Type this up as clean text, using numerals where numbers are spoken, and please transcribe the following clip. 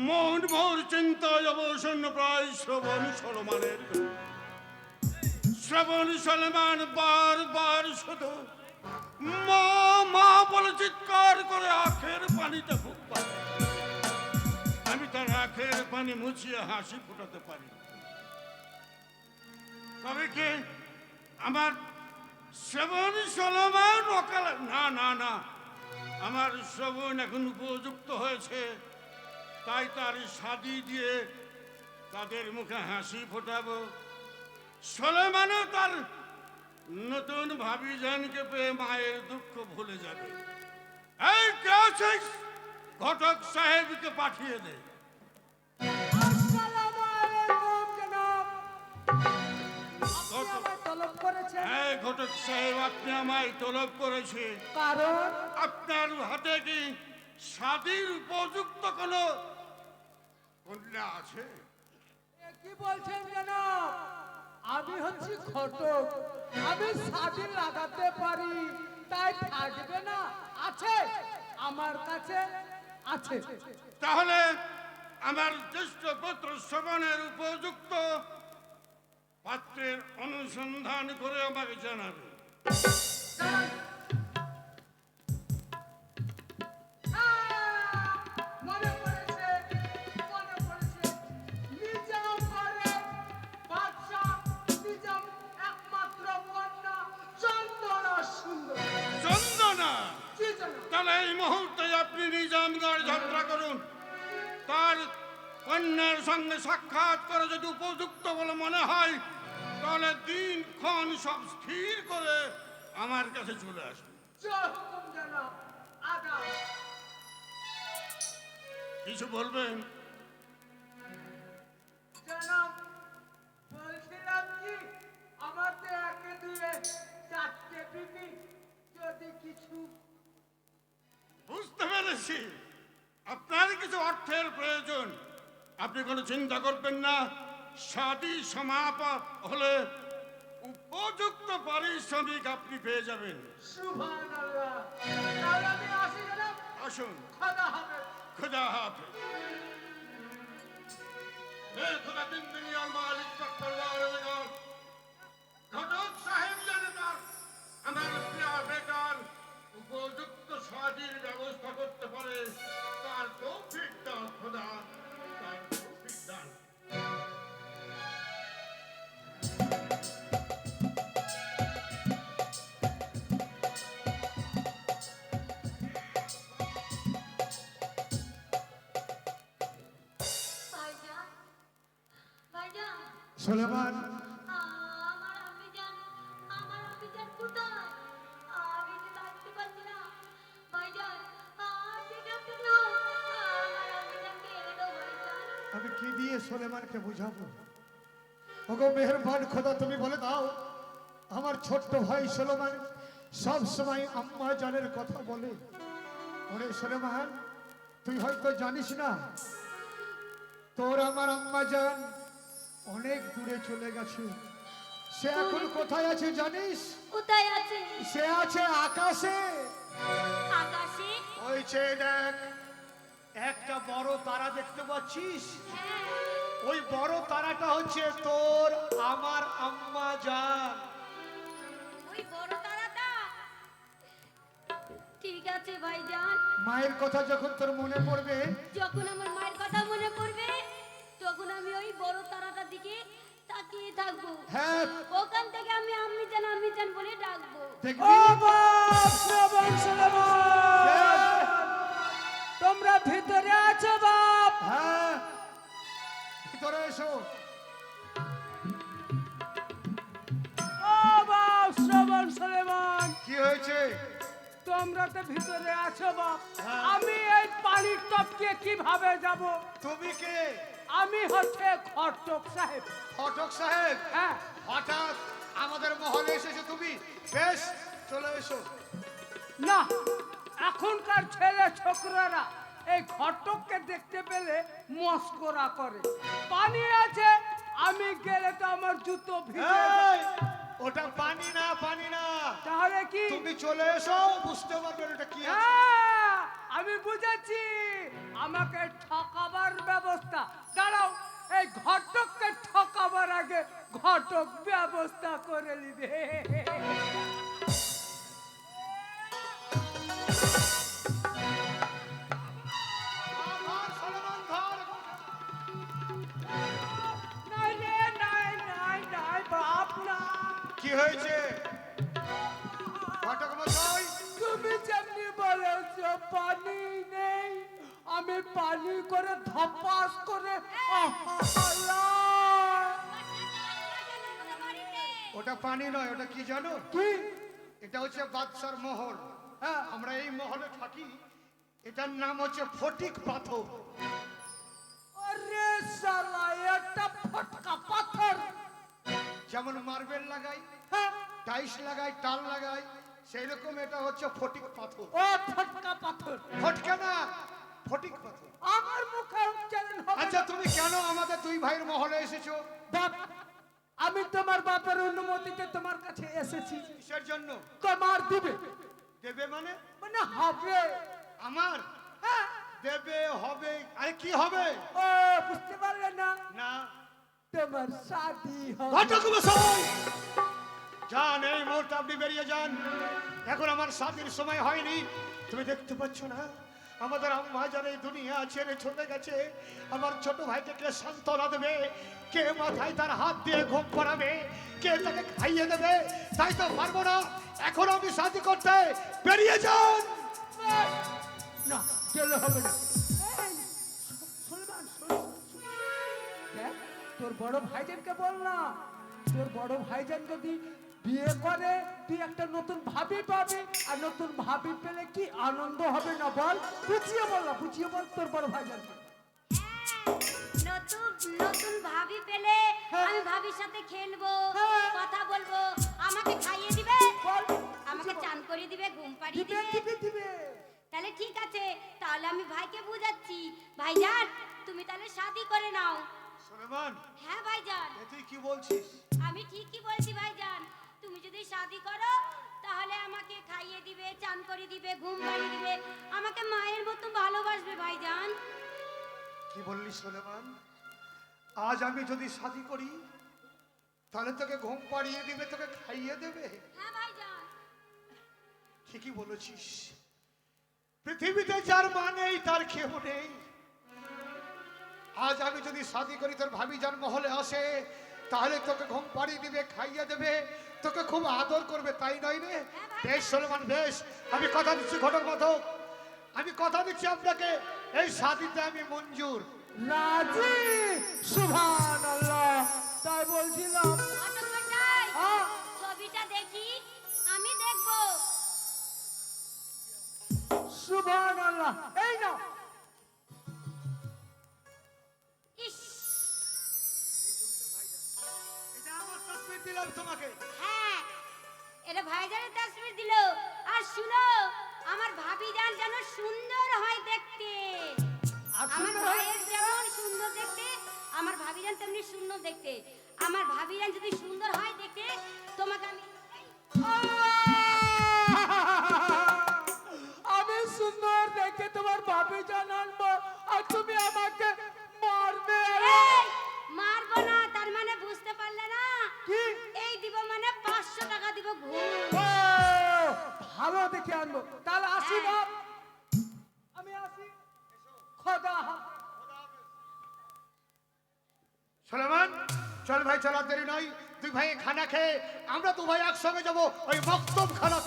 মন ভোর চিন্তায় অবসন্ন প্রায় শ্রবণ সলমানের। শ্রবণ সলমান বারবার শুধু মা মা বলে চিৎকার করে আখের পানিতে খুব পারে। আমি তার আখের পানি মুছিয়ে হাসি ফোটাতে পারি। তবে কি আমার শ্রবণ সলমান অকালে না না না, আমার শ্রবণ এখন উপযুক্ত হয়েছে, তাই তার শাদি দিয়ে তাদের মুখে হাসি ফোটাবো। সলেমানও তার নতুন ভাবিজানকে পেয়ে মায়ের দুঃখ ভুলে যাবে। এই কে আছিস? ঘটক সাহেবকে পাঠিয়ে দে। হ্যাঁ ঘটক সাহেব, আপনি আমায় তলব করেছে কারণ আপনার হাতে কি শাদির উপযুক্ত কোনো কন্যা আছে? কি বলছেন জনাব? আমি হচ্ছি ঘটক, আমি শাদি লাগাতে পারি, তাই থাকবে না? আছে, আমার কাছে আছে। তাহলে আমার জ্যেষ্ঠ পুত্র শ্রবণের উপযুক্ত পাত্রের অনুসন্ধান করে আমাকে জানাবে। মনে পড়েছে, মনে পড়েছে। নিজাম ঘরের বাদশা, নিজাম একমাত্র কন্যা চন্দনা সুন্দর। চন্দনা? জি জনাব। তাহলে এই মুহূর্তে আপনি নিজামগড় যাত্রা করুন। তার কন্যার সঙ্গে সাক্ষাৎ করে যদি উপযুক্ত বলে মনে হয়, তাহলে দিনক্ষণ সব স্থির করে আমার কাছে চলে আসুন। জয় হুকুম জনাব। আদাব। কিছু বলবেন? জনাব, বলছিলাম কি, আমার তো একে দুয়ে চারটে বিবি, যদি কিছু। বুঝতে পেরেছি, আপনার কিছু অর্থের প্রয়োজন। আপনি কোনো চিন্তা করবেন না, শাদী সমাপন হলে উপযুক্ত পারিশ্রমিক আপনি পেয়ে যাবেন। সুবহানাল্লাহ। তাহলে আমি আসি জনাব। আসুন। খোদা হাফেজ। खुदा हाफिज। खुदा दिन दुनिया मालिक का परवारदिगार ঘটক সাহেব জানে তার আমার প্রিয় বেটার উপযুক্ত শাদীর ব্যবস্থা করতে পারে, তার তৌফিক দান খোদা, তার তৌফিক দান। সুলেমান, আমার আম্মিজান কোথায়? আমি তো থাকতে পারছি না ভাইজান, আপনি ডাক্তার না, আমার আম্মিজানকে এনে দাও ভাইজান। আমি কি দিয়ে সুলেমানকে বুঝাবো? ওগো মেহেরবান খোদা, তুমি বলে দাও, আমার ছোট্ট ভাই সুলেমান সব সময় আম্মা জানের কথা বলে। ওরে সুলেমান, তুই হয়তো জানিস না, তোর আমার আম্মা জান অনেক দূরে চলে গেছে। সে এখন কোথায় আছে জানিস? কোথায় আছে? সে আছে আকাশে। আকাশে? ওই চেয়ে দেখ, একটা বড় তারা দেখতে পাচ্ছিস? হ্যাঁ। ওই বড় তারাটা হচ্ছে তোর আমার আম্মা জান। ওই বড় তারাটা? ঠিক আছে ভাইজান। মায়ের কথা যখন তোর মনে পড়বে, যখন আমার মায়ের কথা মনে পড়বে, তখন আমি ওই বড় তারাটার দিকে তাকিয়ে থাকবো। হ্যাঁ, ওখান থেকে আমি আম্মিজান বলে ডাকবো। দেখবি তোমরা ভিতরে আছো বাপ? হ্যাঁ, ভিতরে এসো। ও বাপ শ্রবণ সুলেমান, কি হয়েছে? তোমরা তো ভিতরে আছো বাপ। হ্যাঁ। আমি এই পানির টপকে কিভাবে যাব? তুমি কে? আমি হচ্ছে ঘটক সাহেব। ফটক সাহেব? হ্যাঁ। হঠাৎ আমাদের মহলে এসেছো তুমি? বেশ, চলে এসো। না, এখনকার ছেলে ছোকরারা এই ঘটককে দেখতে পেলে মস্করা করে। পানি আছে, আমি গেলে তো আমার জুতো ভিজে এই, যাবে। ওটা পানি না, পানি না। তাহলে কি? তুমি চলে এসো, বুঝতে পারবে এটা কি আছে। হ্যাঁ, আমি বুঝেছি, আমাকে ঠকাবার ব্যবস্থা। দাঁড়াও, এই ঘটককে ঠকাবার আগে ঘটক ব্যবস্থা করে নিবে। নাই রে, নাই নাই নাই বাপ না। কি হয়েছে ঘটক মশাই? তুমি যেমনি বলেছো পানি নেই, আমি পানি করে ধপাস করে ওটা পানি নয়, ওটা কি জানো? কি? এটা হচ্ছে বাদশার মহল। হ্যাঁ, আমরা এই মহলে থাকি। এটার নাম হচ্ছে ফটিক পাথর। আরে শালা, এটা ফটকা পাথর। যেমন মার্বেল লাগাই, হ্যাঁ, টাইলস লাগাই, টাল লাগাই, সেই রকম এটা হচ্ছে ফটিক পাথর। ও ফটকা পাথর। ফটকা না, ফটিক পাথর। আমার মুখে উচ্চারণ হবে আচ্ছা, না। তুমি কেন আমাদের দুই ভাইয়ের মহলে এসেছো? বাপ, আমি তোমার বাপের অনুমতিতে তোমার কাছে এসেছি। কিসের জন্য? তোমার দিবে দেবে মানে? মানে হবে। আমার হ্যাঁ। দেবে হবে? আরে কি হবে? ও বুঝতে পারলে না? না। তোমার শাদি হবে। ঘটক মশাই, যান, এই মুহূর্তে আপনি বেরিয়ে যান। এখন আমার শাদির সময় হয়নি। তুমি দেখতে পাচ্ছ না আমাদের আম্মা যারা এই দুনিয়া ছেড়ে চলে গেছে? আমার ছোট ভাইকে কে সান্ত্বনা দেবে? কে মাথায় তার হাত দিয়ে ঘুম পড়াবে? কে তাকে খাইয়ে দেবে? তাই তো পারবো না। এখন আমি শাদি করতে। বেরিয়ে যান। না, গেলে হবে না। এই, সুলমান, দেখ, তোর বড় ভাইজানকে বল না। তোর বড় ভাইজান যদি বিয়ে করে, তুই একটা নতুন ভাবি পাবি, আর নতুন ভাবি পেলে কি আনন্দ হবে না বল? বুঝিয়ে বল না, বুঝিয়ে বল তোর বড় ভাইজানকে। নতুন নতুন ভাবি পেলে হ্যাঁ। আমি ভাবির সাথে খেলবো, হ্যাঁ। কথা বলবো, আমাকে খাইয়ে দিবে, বল, আমাকে চান করে দিবে, ঘুম পাড়িয়ে দিবে দিবে। দিবে দিবে। তাহলে ঠিক আছে, তাহলে আমি ভাইকে বুঝাচ্ছি। ভাইজান, তুমি তাহলে শাদি করে নাও। সুলেমান, হ্যাঁ ভাইজান, তুই কি বলছিস? আমি ঠিকই বলছি ভাইজান। তুমি যদি শাদি করো তাহলে আমাকে খাইয়ে দিবে, চান করে দিবে, ঘুম পাড়িয়ে দিবে, আমাকে মায়ের মতো ভালোবাসবে ভাইজান। কি বললি সুলেমান? আজ আমি যদি শাদি করি তাহলে তোকে ঘুম পাড়িয়ে দিবে, তোকে খাইয়ে দেবে? হ্যাঁ ভাইজান। ঠিকই বলেছিস। পৃথিবীতে যার মা নেই তার কেউ নেই। আজ আমি যদি শাদি করি, তোর ভাবি যার মহলে আসে, তাহলে তোকে ঘুম পাড়িয়ে দিবে, খাইয়ে দেবে, তোকে খুব আদর করবে, তাই নয় রে? বেশ সুলেমান, বেশ। আমি কথা দিচ্ছি ঘটক মাধব, আমি কথা দিচ্ছি আপনাকে, এই শাদিতে আমি মঞ্জুর। রাজি। সুবহানাল্লাহ। তাই বলছিলাম। ঘটক মশাই, হ্যাঁ। ছবিটা দেখি, আমি দেখবো। সুবহানাল্লাহ। এই নাও। ইস, এটা আমার তসবির দিলাম তোমাকে। হ্যাঁ, এটা ভাইজানের তসবির দিল। আর শুনো, আমার ভাবিজান যেন সুন্দর হয় দেখতে। আর আমার সুন্দর হয়? ভাইয়ের যেমন সুন্দর দেখতে, আমার ভাবিজান তেমনি সুন্দর দেখতে। আমার ভাবিজান যদি সুন্দর হয় দেখতে, তোমাকে আমি আমি সুন্দর দেখে তোমার ভাবি জানাবো, আর তুমি আমাকে মারবে। এই, মারবো না তার মানে বুঝতে পারলে না? কি? এই দিব মানে 500 টাকা দিব ঘুষ। ও, ভালো দেখে আনবো। তাহলে আসি হ্যাঁ। বাপ, আমি আসি। খোদা হাফেজ। সুলেমান, চল ভাই, চল, আর দেরি নয়। দুই ভাই খানা খেয়ে আমরা দু ভাই একসঙ্গে যাবো ওই মক্তব খানা।